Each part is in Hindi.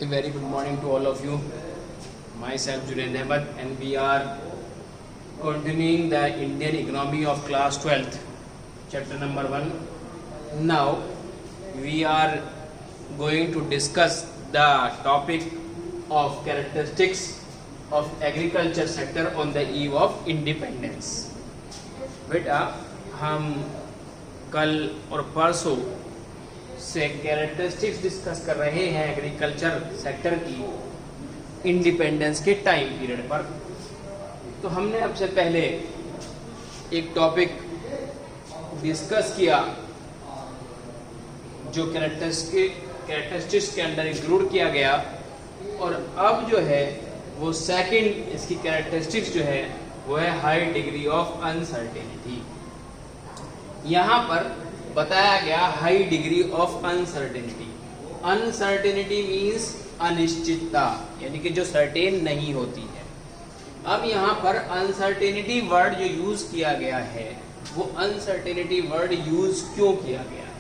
A very good morning to all of you. Myself Junaid Ahmed, and we are continuing the Indian economy of class 12th, chapter number 1. Now we are going to discuss the topic of characteristics of agriculture sector on the eve of independence. बेटा हम कल और परसों से कैरेक्टरिस्टिक्स डिस्कस कर रहे हैं एग्रीकल्चर सेक्टर की इंडिपेंडेंस के टाइम पीरियड पर। तो हमने अब से पहले एक टॉपिक डिस्कस किया जो कैरेक्टरिस्टिक्स के अंदर इंक्लूड किया गया, और अब जो है वो सेकंड इसकी कैरेक्टरिस्टिक्स जो है वो है हाई डिग्री ऑफ अनसर्टेनिटी। यहाँ पर बताया गया high degree of uncertainty. Uncertainty means अनिश्चितता, यानी कि जो सर्टेन नहीं होती है। अब यहाँ पर अनसर्टेनिटी वर्ड जो यूज किया गया है वो अनसर्टेनिटी वर्ड यूज क्यों किया गया है?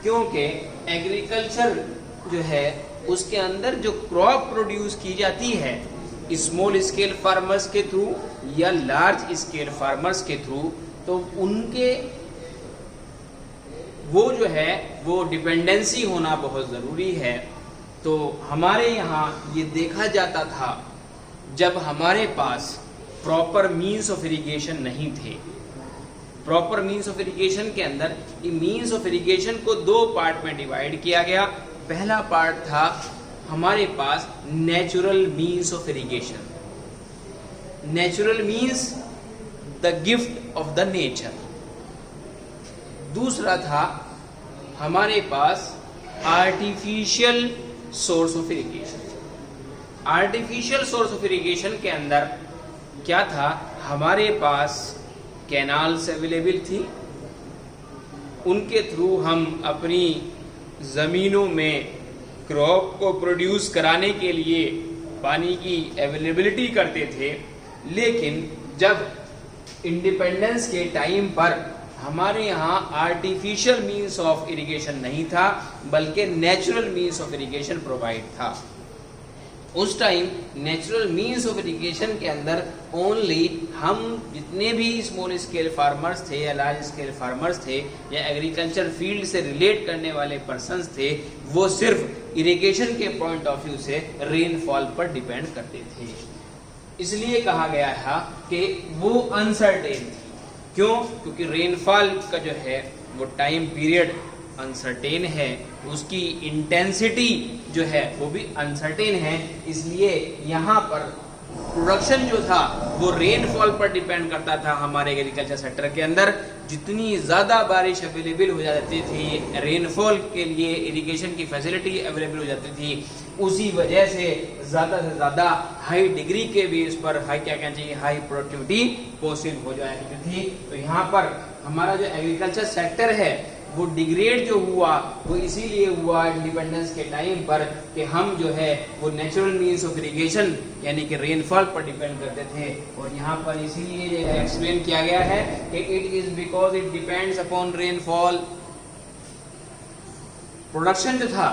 क्योंकि एग्रीकल्चर जो है उसके अंदर जो क्रॉप प्रोड्यूस की जाती है स्मॉल स्केल फार्मर्स के थ्रू या लार्ज स्केल फार्मर्स के थ्रू, तो उनके वो जो है वो डिपेंडेंसी होना बहुत ज़रूरी है। तो हमारे यहाँ ये देखा जाता था जब हमारे पास प्रॉपर मीन्स ऑफ इरिगेशन नहीं थे। प्रॉपर मीन्स ऑफ इरिगेशन के अंदर ये मीन्स ऑफ इरिगेशन को दो पार्ट में डिवाइड किया गया। पहला पार्ट था हमारे पास natural means of irrigation. Natural means the gift of the nature. दूसरा था हमारे पास artificial source of irrigation. Artificial source of irrigation के अंदर क्या था? हमारे पास कैनाल्स अवेलेबल थी, उनके थ्रू हम अपनी ज़मीनों में क्रॉप को प्रोड्यूस कराने के लिए पानी की अवेलेबिलिटी करते थे। लेकिन जब इंडिपेंडेंस के टाइम पर हमारे यहाँ आर्टिफिशियल मीन्स ऑफ इरिगेशन नहीं था बल्कि natural means of irrigation provide था। उस time natural means of irrigation के अंदर ओनली हम जितने भी स्मॉल स्केल फार्मर्स थे या लार्ज स्केल फार्मर्स थे या एग्रीकल्चर फील्ड से रिलेट करने वाले पर्सन्स थे, वो सिर्फ इरिगेशन के पॉइंट ऑफ व्यू से रेनफॉल पर डिपेंड करते थे। इसलिए कहा गया था कि वो अनसर्टेन थी। क्यों? क्योंकि रेनफॉल का जो है वो टाइम पीरियड अनसर्टेन है, उसकी इंटेंसिटी जो है वो भी अनसर्टेन है। इसलिए यहाँ पर प्रोडक्शन जो था वो रेनफॉल पर डिपेंड करता था। हमारे एग्रीकल्चर सेक्टर के अंदर जितनी ज़्यादा बारिश अवेलेबल हो जाती थी, रेनफॉल के लिए इरिगेशन की फैसिलिटी अवेलेबल हो जाती थी, उसी वजह से ज़्यादा हाई डिग्री के बेस पर हाई प्रोडक्टिविटी पॉसिबल हो जाया करती थी। तो यहाँ पर हमारा जो एग्रीकल्चर सेक्टर है वो डिग्रेड जो हुआ वो इसीलिए हुआ इंडिपेंडेंस के टाइम पर कि हम जो है वो नेचुरल मीन्स ऑफ इरिगेशन यानी कि रेनफॉल पर डिपेंड करते थे। और यहाँ पर इसीलिए एक्सप्लेन किया गया है कि it is because it depends upon rainfall. Production जो था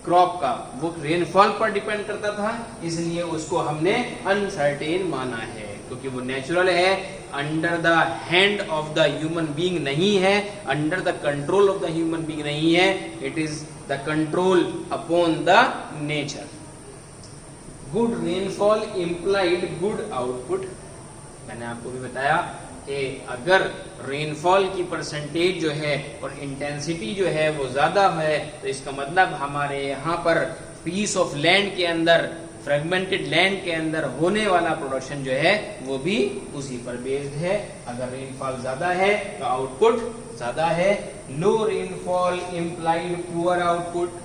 क्रॉप का वो रेनफॉल पर डिपेंड करता था, इसलिए उसको हमने अनसर्टेन माना है क्योंकि वो नेचुरल है, under the hand of the human being नहीं है, under the control of the human being नहीं है। It is the control upon the nature. Good rainfall implied good output. मैंने आपको भी बताया कि अगर रेनफॉल की परसेंटेज जो है और इंटेंसिटी जो है वो ज्यादा है तो इसका मतलब हमारे यहाँ पर पीस ऑफ लैंड के अंदर, फ्रेगमेंटेड लैंड के अंदर होने वाला प्रोडक्शन जो है वो भी उसी पर बेस्ड है। अगर रेनफॉल ज्यादा है तो आउटपुट ज्यादा है। लो रेनफॉल इम्प्लाइड पुअर आउटपुट,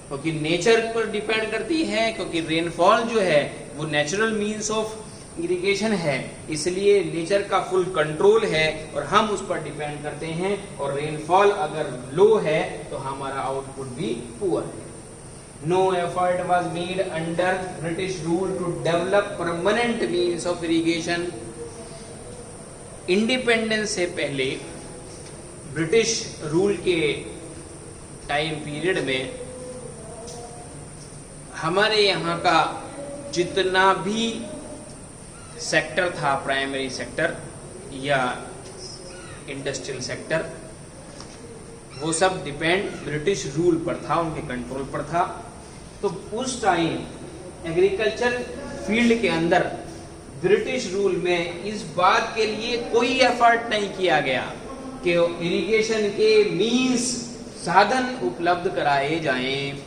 क्योंकि नेचर पर डिपेंड करती है, क्योंकि रेनफॉल जो है वो नेचुरल मीन्स ऑफ इरिगेशन है, इसलिए नेचर का फुल कंट्रोल है और हम उस पर डिपेंड करते हैं। और रेनफॉल अगर लो है तो हमारा आउटपुट भी पुअर है। No effort was made under British rule to develop permanent means of irrigation. Independence से पहले ब्रिटिश रूल के टाइम पीरियड में हमारे यहाँ का जितना भी सेक्टर था, प्राइमरी सेक्टर या इंडस्ट्रियल सेक्टर, वो सब डिपेंड ब्रिटिश रूल पर था, उनके कंट्रोल पर था। तो उस टाइम एग्रीकल्चर फील्ड के अंदर ब्रिटिश रूल में इस बात के लिए कोई एफर्ट नहीं किया गया कि इरिगेशन के मींस, साधन उपलब्ध कराए जाएं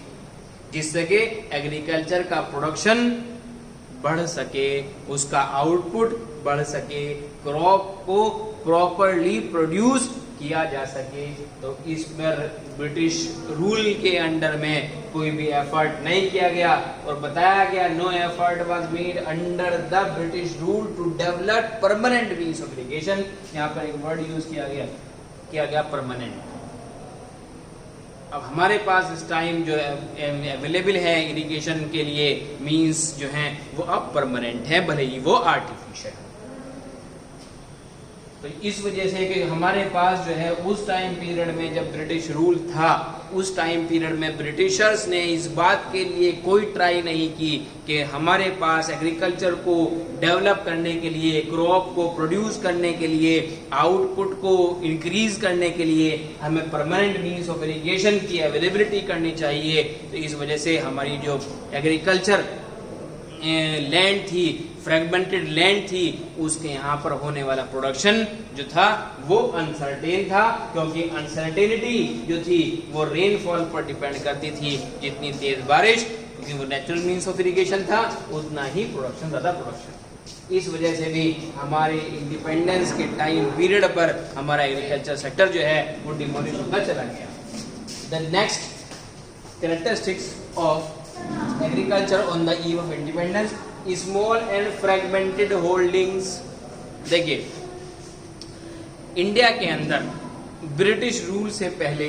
जिससे कि एग्रीकल्चर का प्रोडक्शन बढ़ सके, उसका आउटपुट बढ़ सके, क्रॉप को प्रॉपरली प्रोड्यूस किया जा सके। तो इसमें ब्रिटिश रूल के अंडर में कोई भी एफर्ट नहीं किया गया और बताया गया no effort was made under the British rule to develop permanent means of irrigation. यहाँ पर एक वर्ड यूज किया गया परमानेंट। अब हमारे पास इस टाइम जो अवेलेबल है इरिगेशन के लिए मींस जो हैं वो अब परमानेंट है, भले ही वो आर्टिफिशियल है। तो इस वजह से कि हमारे पास जो है उस टाइम पीरियड में जब ब्रिटिश रूल था, उस टाइम पीरियड में ब्रिटिशर्स ने इस बात के लिए कोई ट्राई नहीं की कि हमारे पास एग्रीकल्चर को डेवलप करने के लिए, क्रॉप को प्रोड्यूस करने के लिए, आउटपुट को इंक्रीज करने के लिए हमें परमानेंट मींस ऑफ इरिगेशन की अवेलेबिलिटी करनी चाहिए। तो इस वजह से हमारी जो एग्रीकल्चर लैंड थी, फ्रेगमेंटेड लैंड थी, उसके यहाँ पर होने वाला प्रोडक्शन जो था वो अनसर्टेन था, क्योंकि अनसर्टेनिटी जो थी वो रेनफॉल पर डिपेंड करती थी। जितनी तेज बारिश, क्योंकि वो नेचुरल मींस ऑफ इरिगेशन था, उतना ही प्रोडक्शन, ज्यादा प्रोडक्शन। इस वजह से भी हमारे इंडिपेंडेंस के टाइम पीरियड पर हमारा एग्रीकल्चर सेक्टर जो है वो डिमोलिश होता चला गया। The next characteristics of agriculture on the eve of independence, small and fragmented holdings. देखिए, इंडिया के अंदर ब्रिटिश रूल से पहले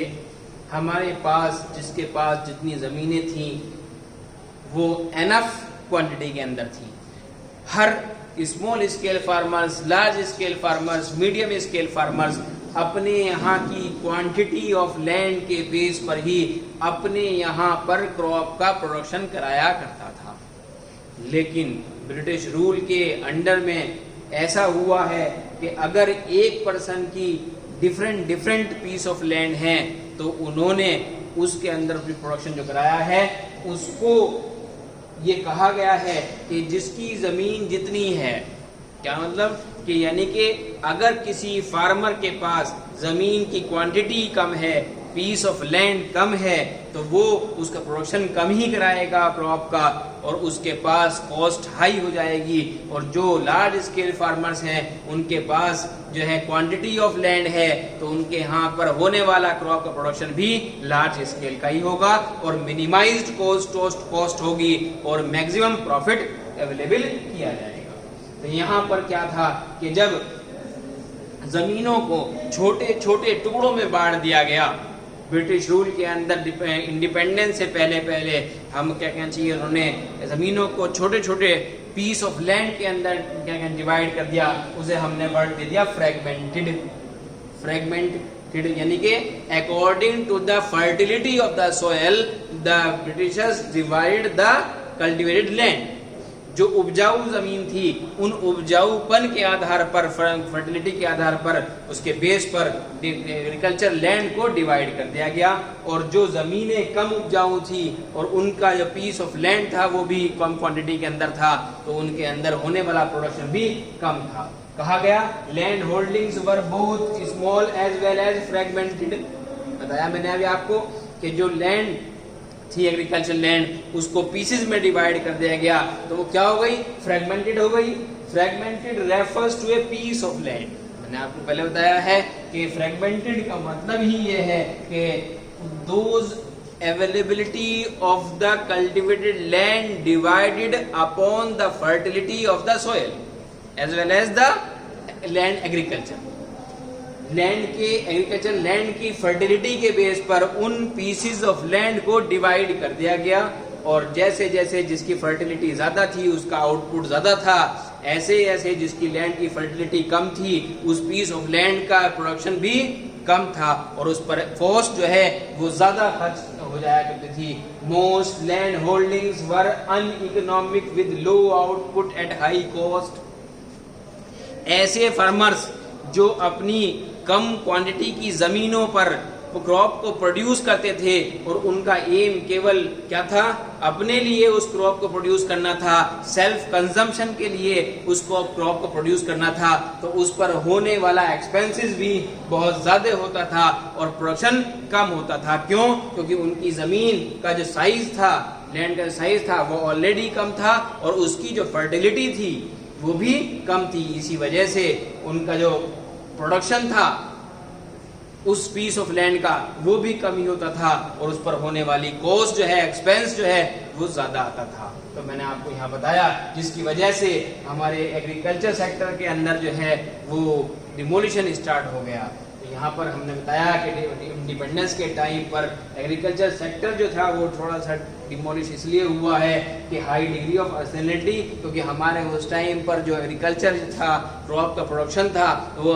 हमारे पास, जिसके पास जितनी जमीनें थी वो एनफ क्वांटिटी के अंदर थी। हर small scale farmers, large scale farmers, medium scale farmers अपने यहाँ की क्वांटिटी ऑफ लैंड के बेस पर ही अपने यहाँ पर क्रॉप का प्रोडक्शन कराया करता था। लेकिन ब्रिटिश रूल के अंडर में ऐसा हुआ है कि अगर एक पर्सन की डिफरेंट पीस ऑफ लैंड है तो उन्होंने उसके अंदर भी प्रोडक्शन जो कराया है उसको ये कहा गया है कि जिसकी जमीन जितनी है, क्या मतलब कि यानी कि अगर किसी फार्मर के पास जमीन की क्वांटिटी कम है, पीस ऑफ लैंड कम है, तो वो उसका प्रोडक्शन कम ही कराएगा क्रॉप का और उसके पास कॉस्ट हाई हो जाएगी। और जो लार्ज स्केल फार्मर्स हैं उनके पास जो है क्वांटिटी ऑफ लैंड है तो उनके यहाँ पर होने वाला क्रॉप का प्रोडक्शन भी लार्ज स्केल का ही होगा और मिनिमाइज्ड कॉस्ट होगी और मैक्सिमम प्रॉफिट अवेलेबल किया जाएगा। तो यहाँ पर क्या था कि जब जमीनों को छोटे छोटे टुकड़ों में बांट दिया गया ब्रिटिश रूल के अंदर, इंडिपेंडेंस से पहले हम क्या कहना चाहिए, उन्होंने जमीनों को छोटे छोटे पीस ऑफ लैंड के अंदर क्या कहना डिवाइड कर दिया, उसे हमने वर्ड दे दिया फ्रेगमेंटेड, यानी कि according to the fertility of the soil the Britishers divide the cultivated land. जो उपजाऊ जमीन थी उन उपजाऊपन के आधार पर, फर्टिलिटी के आधार पर, उसके बेस पर एग्रीकल्चर लैंड को डिवाइड कर दिया गया। और जो जमीनें कम उपजाऊ थी और उनका जो पीस ऑफ लैंड था वो भी कम क्वांटिटी के अंदर था तो उनके अंदर होने वाला प्रोडक्शन भी कम था। कहा गया land holdings were both small as well as fragmented. बताया मैंने अभी आपको कि जो लैंड थी एग्रीकल्चर लैंड उसको पीसेस में डिवाइड कर दिया गया तो वो क्या हो गई, फ्रेगमेंटेड हो गई। Fragmented refers to a piece of land. मैंने आपको पहले बताया है कि फ्रेगमेंटेड का मतलब ही ये है कि those availability of the cultivated land divided upon the fertility of the soil as well as the land agriculture. Land के एग्रीकल्चर लैंड की फर्टिलिटी के बेस पर उन पीसेस ऑफ लैंड को डिवाइड कर दिया गया और जैसे जैसे जिसकी फर्टिलिटी ज्यादा थी उसका आउटपुट ज्यादा था, ऐसे ऐसे जिसकी लैंड की फर्टिलिटी कम थी उस पीस ऑफ लैंड का प्रोडक्शन भी कम था और उस पर कॉस्ट जो है वो ज्यादा खर्च हो जाया करती थी। Most land holdings were uneconomic with low output at high cost. ऐसे फार्मर्स जो अपनी कम क्वांटिटी की जमीनों पर क्रॉप को प्रोड्यूस करते थे और उनका एम केवल क्या था, अपने लिए उस क्रॉप को प्रोड्यूस करना था, सेल्फ कंजम्पशन के लिए उसको क्रॉप को प्रोड्यूस करना था, तो उस पर होने वाला एक्सपेंसेस भी बहुत ज्यादा होता था और प्रोडक्शन कम होता था। क्यों? क्योंकि उनकी जमीन का जो साइज था, लैंड का साइज था, वो ऑलरेडी कम था और उसकी जो फर्टिलिटी थी वो भी कम थी। इसी वजह से उनका जो प्रोडक्शन था उस पीस ऑफ लैंड का वो भी कम ही होता था और उस पर होने वाली कॉस्ट जो है, एक्सपेंस जो है, वो ज्यादा आता था। तो मैंने आपको यहाँ बताया जिसकी वजह से हमारे एग्रीकल्चर सेक्टर के अंदर जो है वो डिमोलिशन स्टार्ट हो गया। तो यहाँ पर हमने बताया कि इंडिपेंडेंस के टाइम पर एग्रीकल्चर सेक्टर जो था वो थोड़ा सा डिमोलिश इसलिए हुआ है कि हाई डिग्री ऑफ अर्सेनिटी, क्योंकि हमारे उस टाइम पर जो एग्रीकल्चर था, क्रॉप का प्रोडक्शन था, वो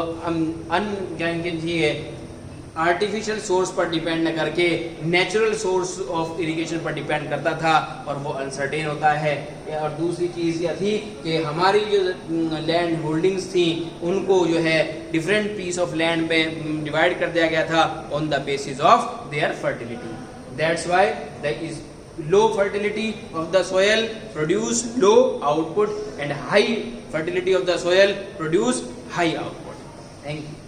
आर्टिफिशियल सोर्स पर डिपेंड न करके नेचुरल सोर्स ऑफ इरिगेशन पर डिपेंड करता था और वो अनसर्टेन होता है। और दूसरी चीज़ यह थी कि हमारी जो लैंड होल्डिंग्स थी उनको जो है डिफरेंट पीस ऑफ लैंड में डिवाइड कर दिया गया था on the basis of their fertility. That's why that is low fertility of the soil produce low output and high fertility of the soil produce high output. Thank you.